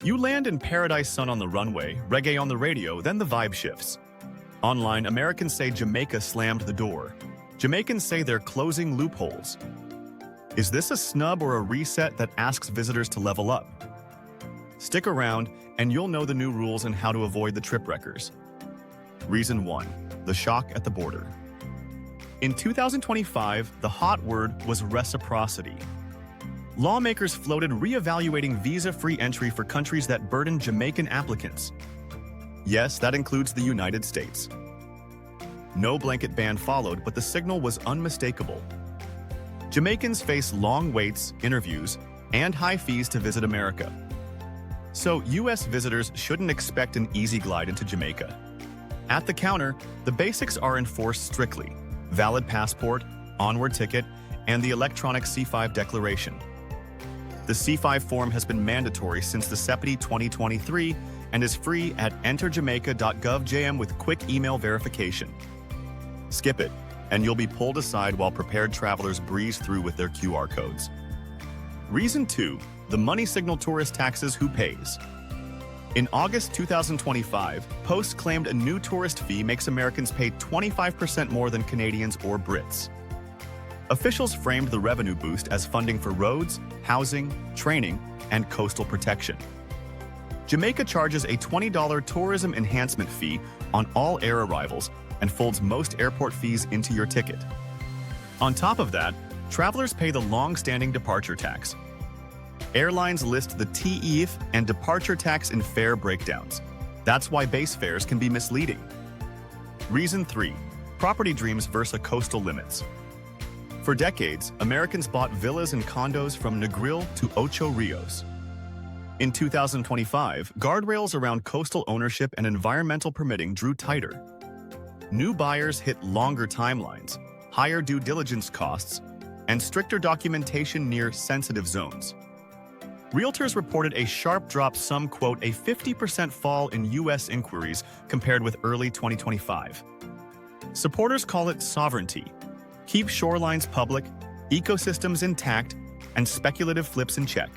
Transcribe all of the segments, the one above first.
You land in Paradise Sun on the runway, reggae on the radio, then the vibe shifts. Online, Americans say Jamaica slammed the door. Jamaicans say they're closing loopholes. Is this a snub or a reset that asks visitors to level up? Stick around, and you'll know the new rules and how to avoid the trip wreckers. Reason 1. The shock at the border. In 2025, the hot word was reciprocity. Lawmakers floated re-evaluating visa-free entry for countries that burden Jamaican applicants. Yes, that includes the United States. No blanket ban followed, but the signal was unmistakable. Jamaicans face long waits, interviews, and high fees to visit America. So, U.S. visitors shouldn't expect an easy glide into Jamaica. At the counter, the basics are enforced strictly: valid passport, onward ticket, and the electronic C5 declaration. The C5 form has been mandatory since the SEPD 2023 and is free at enterjamaica.gov.jm with quick email verification. Skip it, and you'll be pulled aside while prepared travelers breeze through with their QR codes. Reason 2. The money signal tourist taxes. Who pays? In August 2025, Post claimed a new tourist fee makes Americans pay 25% more than Canadians or Brits. Officials framed the revenue boost as funding for roads, housing, training, and coastal protection. Jamaica charges a $20 tourism enhancement fee on all air arrivals and folds most airport fees into your ticket. On top of that, travelers pay the long-standing departure tax. Airlines list the TEF and departure tax in fare breakdowns. That's why base fares can be misleading. Reason 3. Property dreams versus coastal limits. For decades, Americans bought villas and condos from Negril to Ocho, Rios. In 2025, guardrails around coastal ownership and environmental permitting drew tighter. New buyers hit longer timelines, higher due diligence costs, and stricter documentation near sensitive zones. Realtors reported a sharp drop, some quote a 50% fall in U.S. inquiries compared with early 2025. Supporters call it sovereignty. Keep shorelines public, ecosystems intact, and speculative flips in check.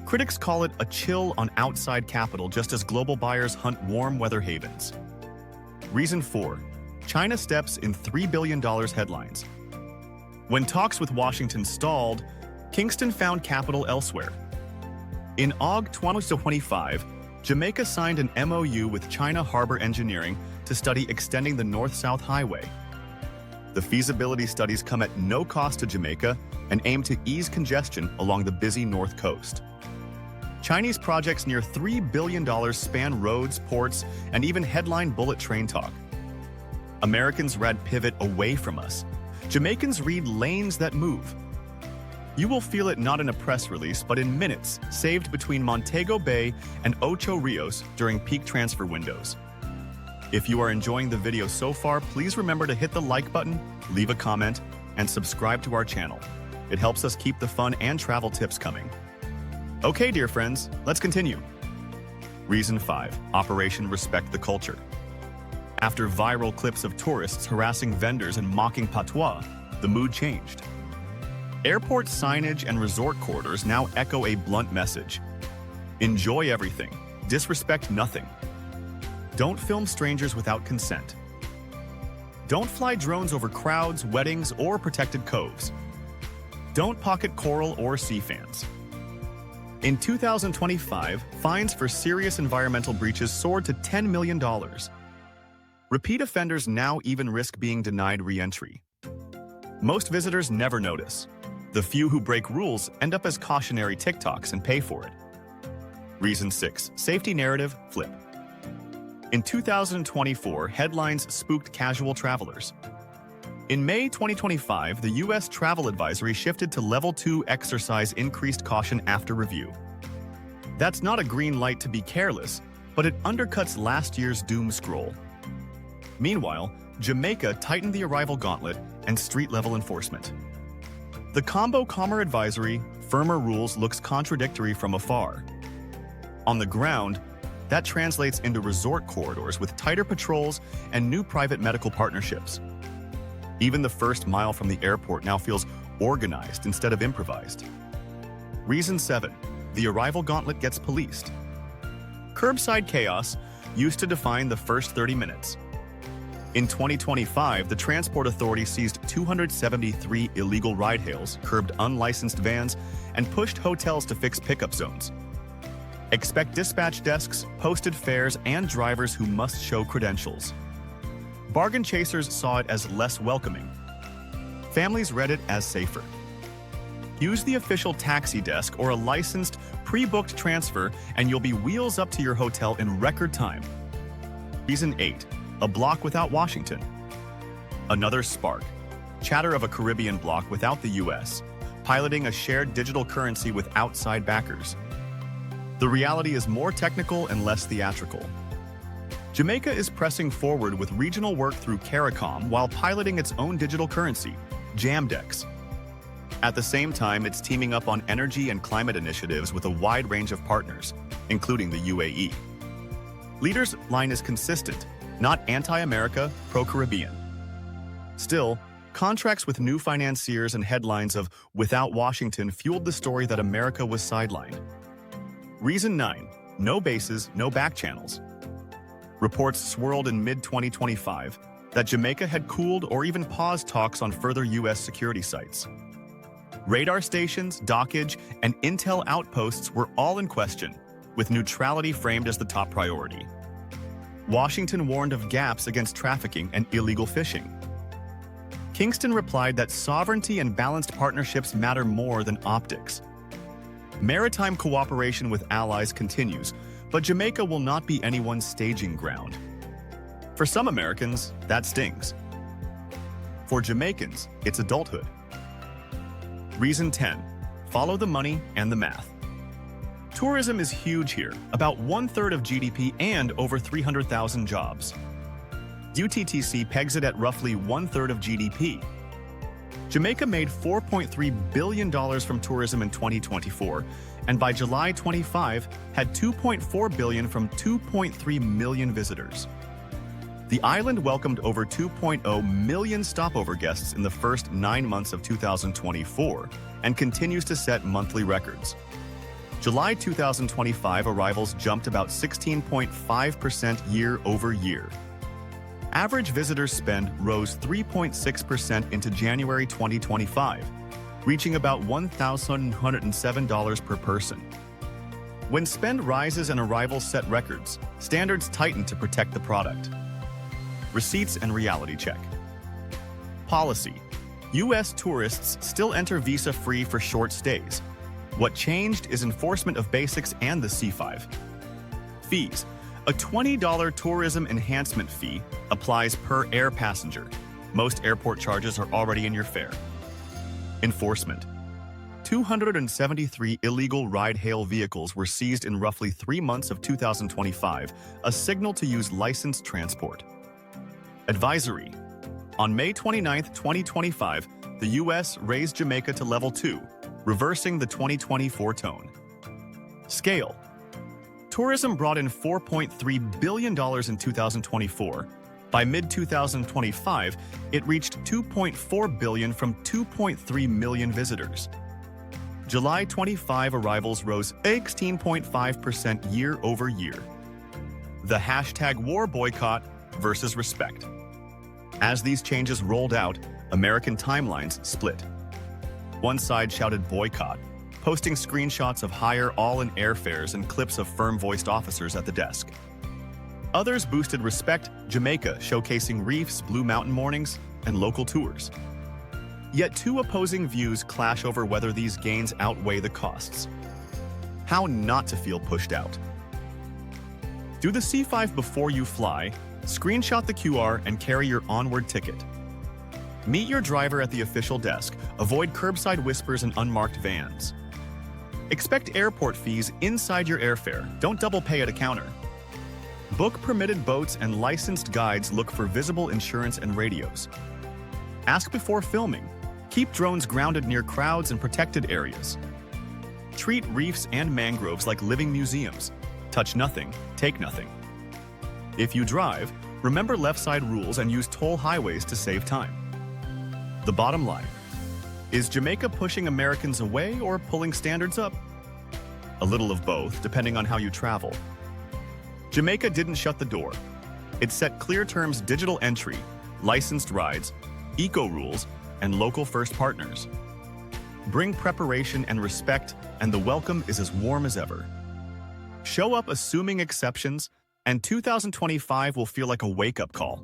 Critics call it a chill on outside capital just as global buyers hunt warm weather havens. Reason 4. China steps in $3 billion headlines. When talks with Washington stalled, Kingston found capital elsewhere. In August 2025, Jamaica signed an MOU with China Harbor Engineering to study extending the North-South Highway. The feasibility studies come at no cost to Jamaica and aim to ease congestion along the busy North Coast. Chinese projects near $3 billion span roads, ports, and even headline bullet train talk. Americans read pivot away from us. Jamaicans read lanes that move. You will feel it not in a press release, but in minutes saved between Montego Bay and Ocho Rios during peak transfer windows. If you are enjoying the video so far, please remember to hit the like button, leave a comment, and subscribe to our channel. It helps us keep the fun and travel tips coming. Okay, dear friends, let's continue. Reason 5. Operation Respect the Culture. After viral clips of tourists harassing vendors and mocking patois, the mood changed. Airport signage and resort corridors now echo a blunt message. Enjoy everything, disrespect nothing. Don't film strangers without consent. Don't fly drones over crowds, weddings, or protected coves. Don't pocket coral or sea fans. In 2025, fines for serious environmental breaches soared to $10 million. Repeat offenders now even risk being denied re-entry. Most visitors never notice. The few who break rules end up as cautionary TikToks and pay for it. Reason 6. Safety narrative flip. In 2024, headlines spooked casual travelers. In May 2025, the U.S. travel advisory shifted to Level 2 exercise increased caution after review. That's not a green light to be careless, but it undercuts last year's doom scroll. Meanwhile, Jamaica tightened the arrival gauntlet and street-level enforcement. The combo calmer advisory, firmer rules looks contradictory from afar. On the ground, that translates into resort corridors with tighter patrols and new private medical partnerships. Even the first mile from the airport now feels organized instead of improvised. Reason 7. the arrival gauntlet gets policed. Curbside chaos used to define the first 30 minutes. In 2025, the Transport Authority seized 273 illegal ride hails, curbed unlicensed vans, and pushed hotels to fix pickup zones. Expect dispatch desks, posted fares, and drivers who must show credentials. Bargain chasers saw it as less welcoming. Families read it as safer. Use the official taxi desk or a licensed, pre-booked transfer, and you'll be wheels up to your hotel in record time. Reason 8. A bloc without Washington. Another spark. Chatter of a Caribbean bloc without the U.S., piloting a shared digital currency with outside backers. The reality is more technical and less theatrical. Jamaica is pressing forward with regional work through CARICOM while piloting its own digital currency, Jamdex. At the same time, it's teaming up on energy and climate initiatives with a wide range of partners, including the UAE. Leaders' line is consistent, not anti-America, pro-Caribbean. Still, contracts with new financiers and headlines of "Without Washington" fueled the story that America was sidelined. Reason 9. No bases, no back channels. Reports swirled in mid-2025 that Jamaica had cooled or even paused talks on further U.S. security sites. Radar stations, dockage, and intel outposts were all in question, with neutrality framed as the top priority. Washington warned of gaps against trafficking and illegal fishing. Kingston replied that sovereignty and balanced partnerships matter more than optics. Maritime cooperation with allies continues, but Jamaica will not be anyone's staging ground. For some Americans, that stings. For Jamaicans, it's adulthood. Reason 10. Follow the money and the math. Tourism is huge here, about 1/3 of GDP and over 300,000 jobs. UTTC pegs it at roughly 1/3 of GDP. Jamaica made $4.3 billion from tourism in 2024, and by July 25 had $2.4 billion from 2.3 million visitors. The island welcomed over 2.0 million stopover guests in the first 9 months of 2024 and continues to set monthly records. July 2025 arrivals jumped about 16.5% year over year. Average visitor spend rose 3.6% into January 2025, reaching about $1,107 per person. When spend rises and arrivals set records, standards tighten to protect the product. Receipts and reality check. Policy. U.S. tourists still enter visa-free for short stays. What changed is enforcement of basics and the C5. Fees. A $20 tourism enhancement fee applies per air passenger. Most airport charges are already in your fare. Enforcement. 273 illegal ride-hail vehicles were seized in roughly 3 months of 2025, a signal to use licensed transport. Advisory. On May 29, 2025, the U.S. raised Jamaica to Level 2, reversing the 2024 tone. Scale. Tourism brought in $4.3 billion in 2024. By mid-2025, it reached $2.4 billion from 2.3 million visitors. July 25 arrivals rose 16.5% year over year. The hashtag war boycott versus respect. As these changes rolled out, American timelines split. One side shouted boycott, posting screenshots of higher all-in airfares and clips of firm-voiced officers at the desk. Others boosted Respect Jamaica, showcasing reefs, Blue Mountain mornings, and local tours. Yet two opposing views clash over whether these gains outweigh the costs. How not to feel pushed out. Do the C5 before you fly, screenshot the QR, and carry your onward ticket. Meet your driver at the official desk, avoid curbside whispers and unmarked vans. Expect airport fees inside your airfare, don't double pay at a counter. Book permitted boats and licensed guides, look for visible insurance and radios. Ask before filming, keep drones grounded near crowds and protected areas. Treat reefs and mangroves like living museums. Touch nothing, take nothing. If you drive, remember left side rules and use toll highways to save time. The bottom line. Is Jamaica pushing Americans away or pulling standards up? a little of both, depending on how you travel. Jamaica didn't shut the door. It set clear terms: digital entry, licensed rides, eco rules, and local first partners. Bring preparation and respect, and the welcome is as warm as ever. Show up assuming exceptions, and 2025 will feel like a wake-up call.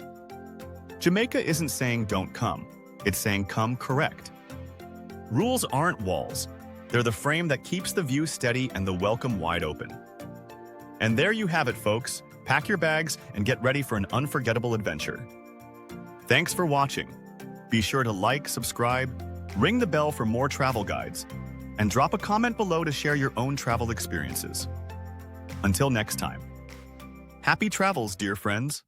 Jamaica isn't saying don't come, it's saying come correct. Rules aren't walls. They're the frame that keeps the view steady and the welcome wide open. And there you have it, folks. Pack your bags and get ready for an unforgettable adventure. Thanks for watching. Be sure to like, subscribe, ring the bell for more travel guides, and drop a comment below to share your own travel experiences. Until next time. Happy travels, dear friends.